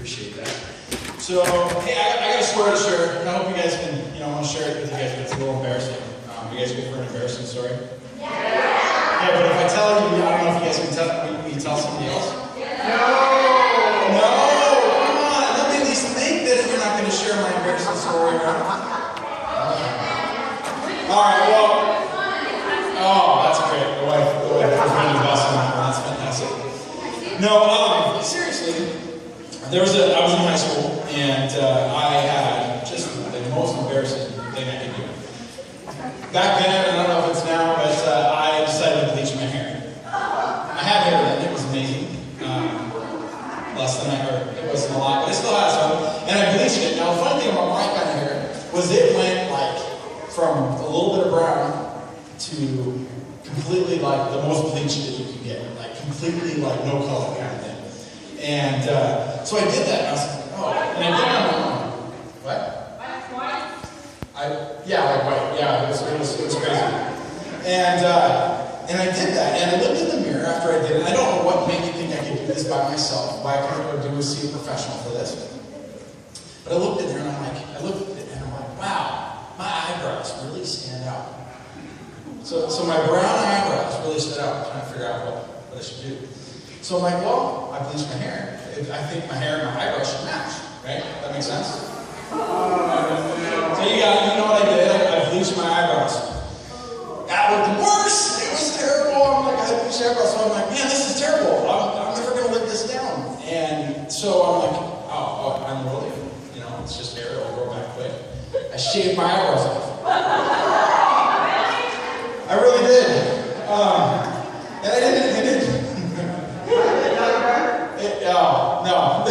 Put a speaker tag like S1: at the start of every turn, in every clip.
S1: Appreciate that. So, hey, I got a story to share, and I hope you guys can, I want to share it with you guys, but it's a little embarrassing. You guys good for an embarrassing story? Yeah, but if I tell you, I don't know if you guys can tell, will you tell somebody else? No, come on, let me at least think that you're not going to share my embarrassing story, right? All right, well, that's great. The wife was really busting on that. That's fantastic. No, seriously, I was in high school, and I had just the most embarrassing thing I could do. Back then, I don't know if it's now, but I decided to bleach my hair. I had hair then, it was amazing. Less than it wasn't a lot, but I still had some, and I bleached it. Now, the funny thing about my kind of hair was it went like from a little bit of brown to completely like the most bleached that you could get, like completely like no color kind of thing. And so I did that, and I was like, and I did it on my own. What? Yeah, like white. Yeah, it was crazy. And I did that, and I looked in the mirror after I did it. I don't know what made me think I could do this by myself. Why I couldn't go see a professional for this. But I looked in there, and I'm like, wow, my eyebrows really stand out. So my brown eyebrows really stood out. I'm trying to figure out what I should do. So I'm like, well, I bleached my hair. I think my hair and my eyebrows should match, right? That makes sense? So you know what I did? I bleached my eyebrows. That looked worse. It was terrible. I'm like, I bleached my eyebrows. So I'm like, man, this is terrible. I'm never going to live this down. And so I'm like, I'm rolling. It's just hair. It'll grow back quick. I shaved my eyebrows off. I really did. And I didn't. No.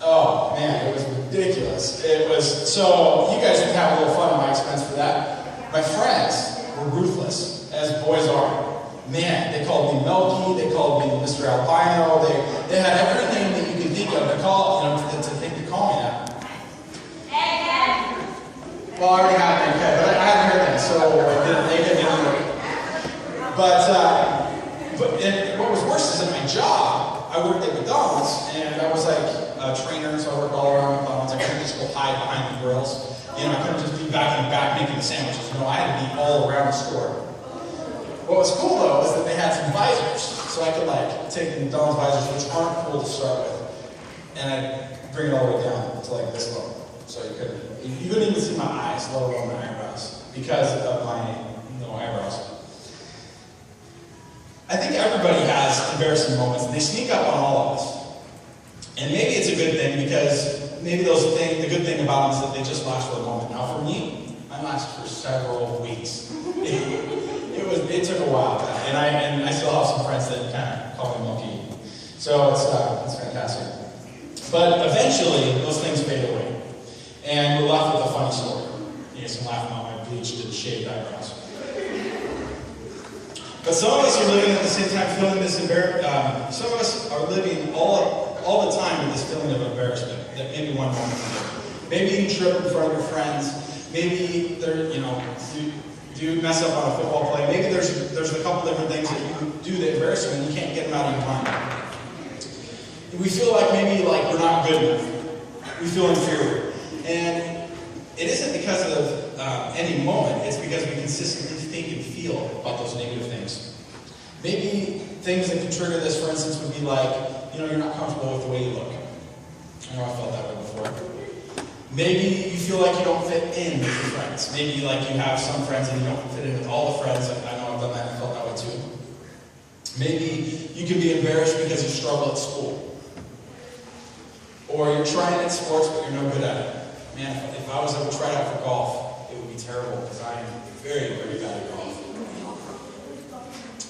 S1: Oh, man, it was ridiculous. It was, so you guys can have a little fun at my expense for that. My friends were ruthless, as boys are. Man, they called me Melky, they called me Mr. Albino, they had every name that you could think of to call, to call me that. Well, I already had an okay, but I hadn't heard that, so they didn't work. But what was worse is at my job, I worked at McDonald's, and I was like a trainer, so I worked all around McDonald's. I couldn't just go hide behind the grills. I couldn't just be back in the back making the sandwiches. I had to be all around the store. What was cool, though, was that they had some visors, so I could take the McDonald's visors, which aren't cool to start with, and I'd bring it all the way down to this low. So you couldn't even see my eyes, let alone my eyebrows, because of my no eyebrows. I think everybody has embarrassing moments, and they sneak up on all of us. And maybe it's a good thing, because maybe the good thing about them is that they just last for a moment. Now for me, mine lasted for several weeks. It took a while, and I still have some friends that kind of call me Monkey. So it's fantastic. But eventually, those things fade away. And we're left with a funny story. You guys can laugh about my bleached and shaved eyebrows. But some of us are living at the same time feeling this embarrassment. Some of us are living all the time with this feeling of embarrassment that maybe one moment you do. Maybe you trip in front of your friends. Maybe you mess up on a football play. Maybe there's a couple different things that you do that embarrass you and you can't get them out of your mind. We feel like maybe we're not good enough. We feel inferior. And it isn't because of any moment. It's because we consistently think and feel about those negative things. Maybe things that can trigger this, for instance, would be you're not comfortable with the way you look. I know I felt that way before. Maybe you feel like you don't fit in with your friends. Maybe you have some friends and you don't fit in with all the friends. I know I've done that and felt that way too. Maybe you can be embarrassed because you struggle at school. Or you're trying at sports but you're no good at it. Man, if I was ever tried out for golf, it would be terrible because I am very, very bad at golf.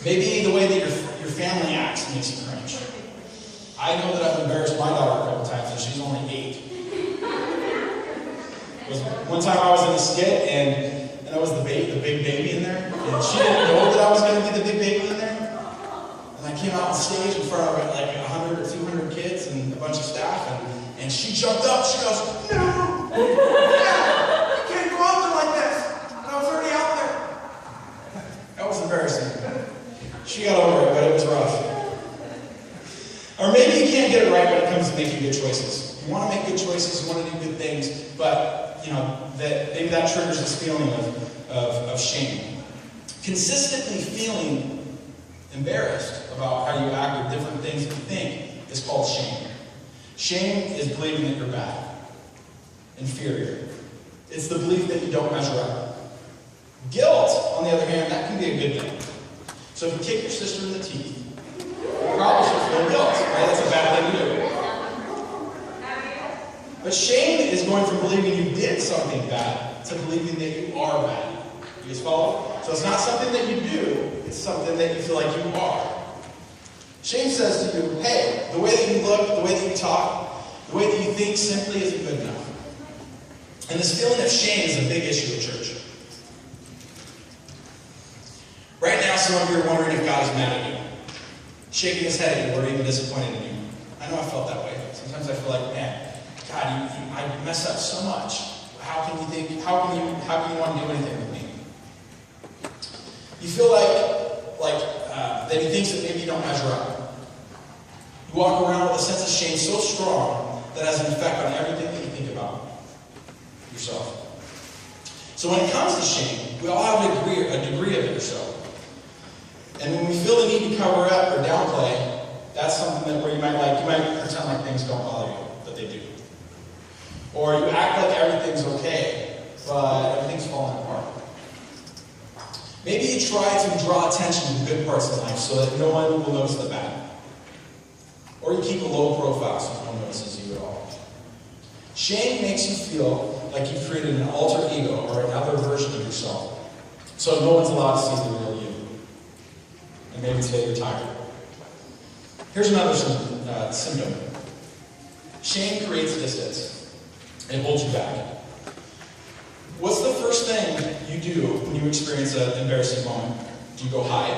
S1: Maybe the way that your family acts makes you cringe. I know that I've embarrassed my daughter a couple times and she's only 8. One time I was in a skit and I was the big baby in there, and she didn't know that I was going to be the big baby in there. And I came out on stage in front of 100 or 200 kids and a bunch of staff, and she jumped up. She goes, "No, you can't go out there like this." And I was already out there. That was embarrassing. She got over it, but it was rough. Or maybe you can't can't get it right when it comes to making good choices. You want to make good choices, you want to do good things, but maybe that triggers this feeling of shame. Consistently feeling embarrassed about how you act or different things that you think is called shame. Shame is believing that you're bad, inferior. It's the belief that you don't measure up. Guilt, on the other hand, that can be a good thing. So if you kick your sister in the teeth, you probably should feel guilt, right? That's a bad thing to do. But shame is going from believing you did something bad to believing that you are bad. You guys follow? So it's not something that you do, it's something that you feel like you are. Shame says to you, hey, the way that you look, the way that you talk, the way that you think simply isn't good enough. And this feeling of shame is a big issue at church. Right now, some of you are wondering if God is mad at you, shaking his head at you, or even disappointed in you. I know I felt that way. Sometimes I feel like, man, God, I mess up so much. How can you want to do anything with me? You feel like that he thinks that maybe you don't measure up. You walk around with a sense of shame so strong that has an effect on everything that you think about yourself. So when it comes to shame, we all have a degree of it or so. And when we feel the need to cover up or downplay, that's something that where you might pretend like things don't bother you, but they do. Or you act like everything's okay, but everything's falling apart. Maybe you try to draw attention to the good parts of life so that no one will notice the bad. Or you keep a low profile so no one notices you at all. Shame makes you feel like you've created an alter ego or another version of yourself. So no one's allowed to see the real you. And maybe today you're tired. Here's another symptom. Shame creates distance. It holds you back. What's the first thing you do when you experience an embarrassing moment? Do you go hide?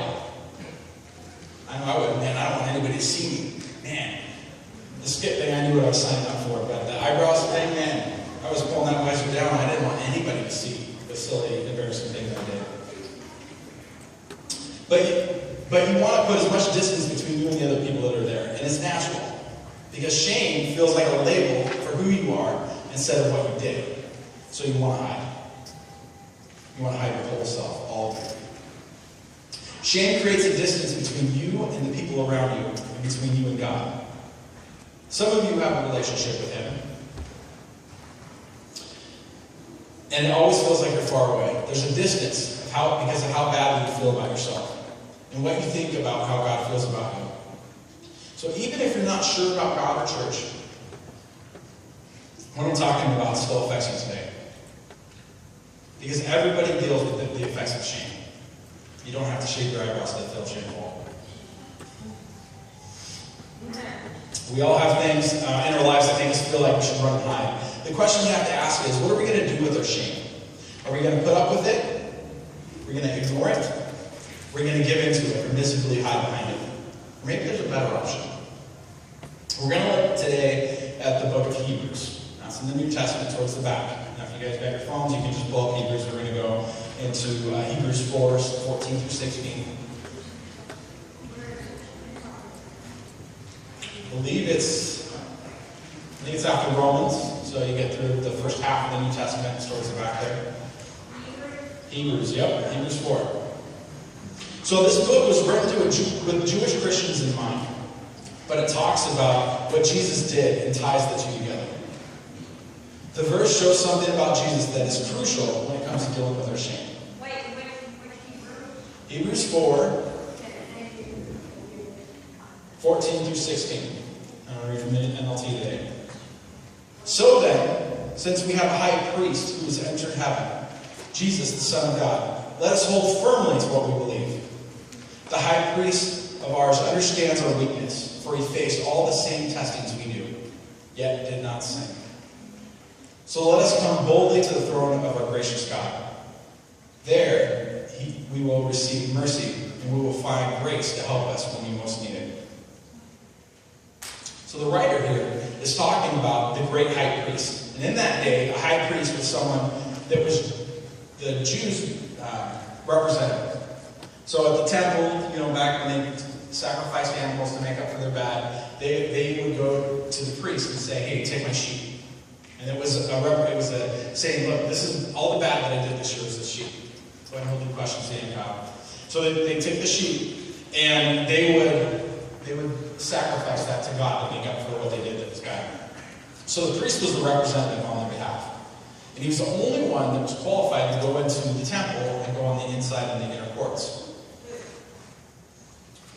S1: I know I would. Man, I don't want anybody to see me. Man, the skit thing, I knew what I was signing up for, but the eyebrows thing, man, I was pulling that visor down. I didn't want anybody to see the silly, embarrassing thing that I did. But you want to put as much distance between you and the other people that are there, and it's natural. Because shame feels like a label for who you are instead of what you did. So you want to hide. You want to hide your whole self, all of you. Shame creates a distance between you and the people around you, and between you and God. Some of you have a relationship with Him, and it always feels like you're far away. There's a distance because of how badly you feel about yourself, and what you think about how God feels about you. So even if you're not sure about God or church, what I'm talking about still affects you today. Because everybody deals with the effects of shame. You don't have to shave your eyebrows to feel shameful. We all have things in our lives that make us feel like we should run and hide. The question you have to ask is, what are we going to do with our shame? Are we going to put up with it? Are we going to ignore it? Are we going to give into it or visibly hide behind it? Or maybe there's a better option. We're going to look today at the book of Hebrews. That's in the New Testament towards the back. Now, if you guys got your phones, you can just pull up Hebrews. We're going to go into Hebrews 4, 14 through 16. I think it's after Romans, so you get through the first half of the New Testament, it's towards the back there. Hebrews, yep, Hebrews 4. So this book was written with Jewish Christians in mind, but it talks about what Jesus did and ties the two together. The verse shows something about Jesus that is crucial when it comes to dealing with our shame. Hebrews 4, 14 through 16. I'll read from the NLT today. So then, since we have a high priest who has entered heaven, Jesus, the Son of God, let us hold firmly to what we believe. The high priest of ours understands our weakness, for he faced all the same testings we do, yet did not sin. So let us come boldly to the throne of our gracious God. There we will receive mercy, and we will find grace to help us when we most need it. So the writer here is talking about the great high priest. And in that day, a high priest was someone that was the Jews' representative. So at the temple, back when they sacrificed animals to make up for their bad, they would go to the priest and say, hey, take my sheep. And it was a saying, look, this is all the bad that I did this year was this sheep. Go ahead and hold the questions to you, Kyle. So they take the sheep, and they would sacrifice that to God to make up for what they did to this guy. So the priest was the representative on their behalf. And he was the only one that was qualified to go into the temple and go on the inside in the inner courts.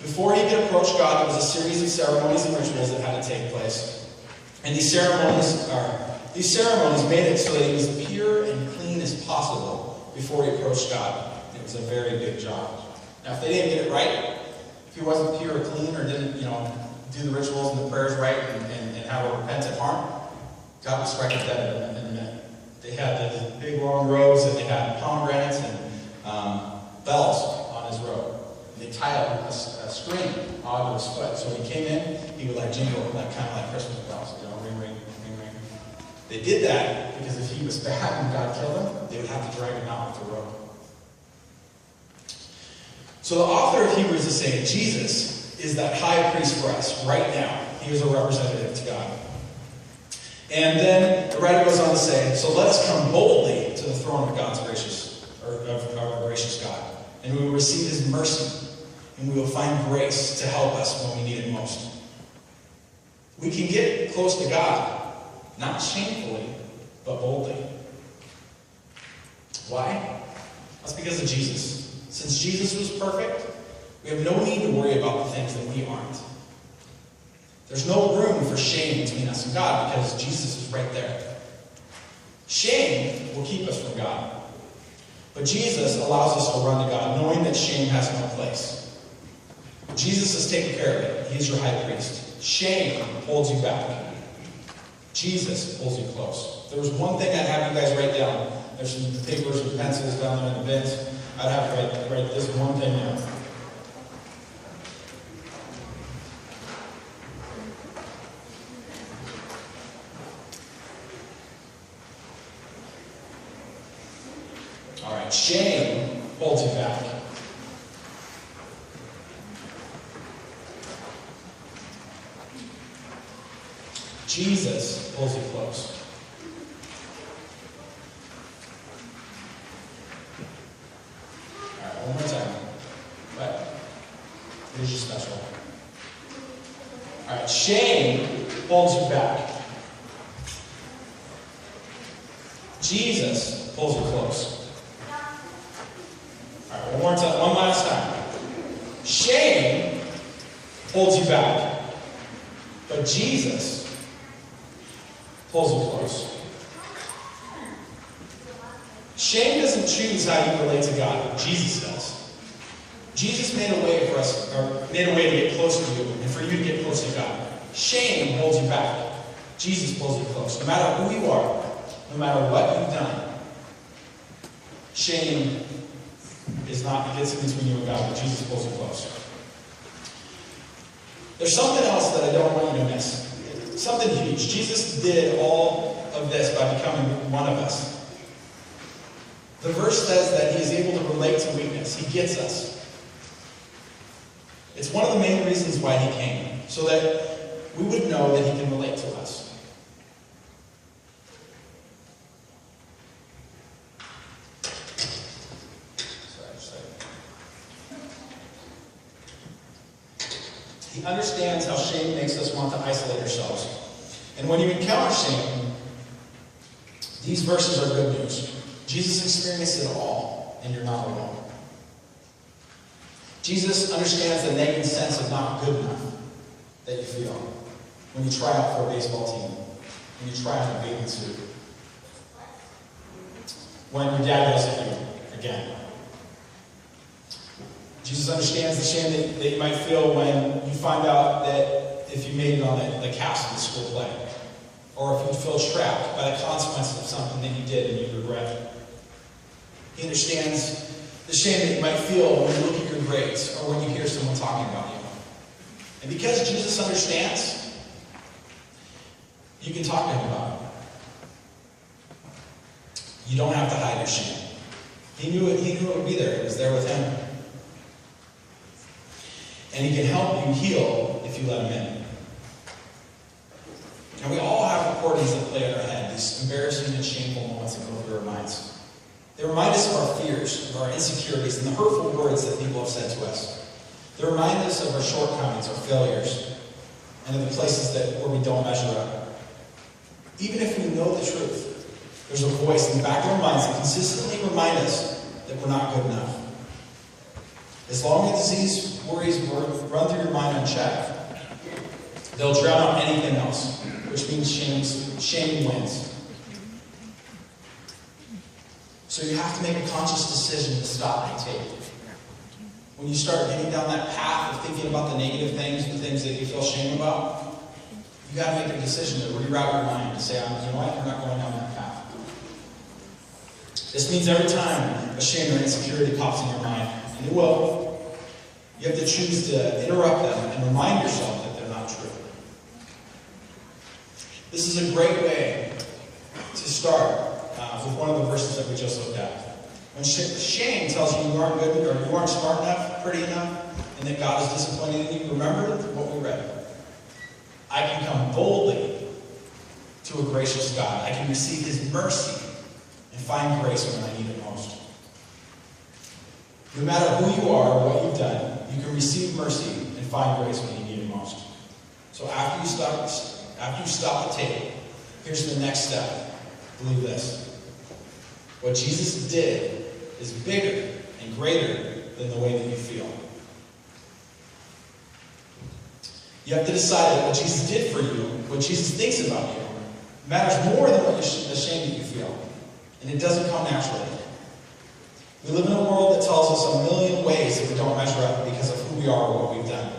S1: Before he could approach God, there was a series of ceremonies and rituals that had to take place. And these ceremonies made it so that he was pure and clean as possible before he approached God. It was a very big job. Now, if they didn't get it right, if he wasn't pure or clean or didn't, do the rituals and the prayers right and have a repentant heart, God would strike him dead in a minute. They had these big long robes, and they had pomegranates and bells on his robe. And they tied a string onto his foot. So when he came in, he would jingle, kind of like Christmas bells, ring, ring, ring, ring. They did that because if he was bad and God killed him, they would have to drag him out with the rope. So the author of Hebrews is saying Jesus is that high priest for us right now. He is a representative to God. And then the writer goes on to say, so let us come boldly to the throne of God's of our gracious God. And we will receive his mercy. And we will find grace to help us when we need it most. We can get close to God, not shamefully, but boldly. Why? That's because of Jesus. Since Jesus was perfect, we have no need to worry about the things that we aren't. There's no room for shame between us and God because Jesus is right there. Shame will keep us from God. But Jesus allows us to run to God, knowing that shame has no place. Jesus has taken care of it. He's your high priest. Shame holds you back. Jesus pulls you close. If there was one thing I'd have you guys write down. There's some papers and pencils down there in the bins. I'd have to write this one thing down. All right, shame holds you back. Jesus pulls you close. All right, one more time. But here's your special. All right, shame holds you back. Jesus pulls you close. All right, one more time, one last time. Shame holds you back, but Jesus pulls you close. Shame doesn't choose how you relate to God. Jesus does. Jesus made a way for us, or made a way to get close to you, and for you to get close to God. Shame holds you back. Jesus pulls you close. No matter who you are, no matter what you've done, shame gets in between you and God, but Jesus pulls you close. There's something else that I don't want you to miss. Something huge. Jesus did all of this by becoming one of us. The verse says that he is able to relate to weakness. He gets us. It's one of the main reasons why he came, so that we would know that he can relate to us. He understands how shame makes us want to isolate ourselves. And when you encounter shame, these verses are good news. Jesus experienced it all, and you're not alone. Jesus understands the nagging sense of not good enough that you feel when you try out for a baseball team, when you try on a bathing suit, when your dad yells at you again. Jesus understands the shame that you might feel when you find out that if you made it on the cast of the school play, or if you feel trapped by the consequences of something that you did and you regret. He understands the shame that you might feel when you look at your grades or when you hear someone talking about you. And because Jesus understands, you can talk to him about it. You don't have to hide your shame. He knew it would be there. It was there with him. And he can help you heal if you let him in. recordings that play in our head, these embarrassing and shameful moments that go through our minds. They remind us of our fears, of our insecurities, and the hurtful words that people have said to us. They remind us of our shortcomings, our failures, and of the places where we don't measure up. Even if we know the truth, there's a voice in the back of our minds that consistently reminds us that we're not good enough. As long as these worries run through your mind unchecked, they'll drown out anything else, which means shame wins. So you have to make a conscious decision to stop and take. When you start getting down that path of thinking about the negative things, the things that you feel shame about, you got to make a decision to reroute your mind and say, you know what, you're not going down that path. This means every time a shame or insecurity pops in your mind, and it will, you have to choose to interrupt them and remind yourself that they're not true. This is a great way to start with one of the verses that we just looked at. When shame tells you you aren't good or you aren't smart enough, pretty enough, and that God is disappointed in you, remember what we read. I can come boldly to a gracious God. I can receive His mercy and find grace when I need it most. No matter who you are or what you've done, you can receive mercy and find grace when you need it most. So after you stop the tape, here's the next step. Believe this. What Jesus did is bigger and greater than the way that you feel. You have to decide that what Jesus did for you, what Jesus thinks about you, matters more than the shame that you feel. And it doesn't come naturally. We live in a world that tells us a million ways that we don't measure up because of who we are or what we've done.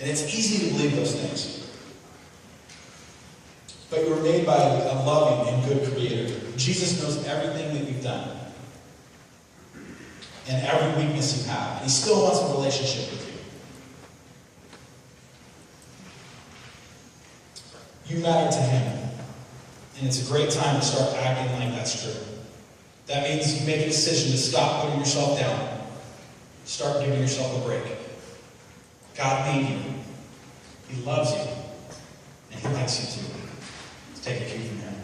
S1: And it's easy to believe those things. But you were made by a loving and good Creator. Jesus knows everything that you've done. And every weakness you have. And He still wants a relationship with you. You matter to Him. And it's a great time to start acting like that's true. That means you make a decision to stop putting yourself down. Start giving yourself a break. God made you. He loves you. And He likes you too. Let's take a cue from Him.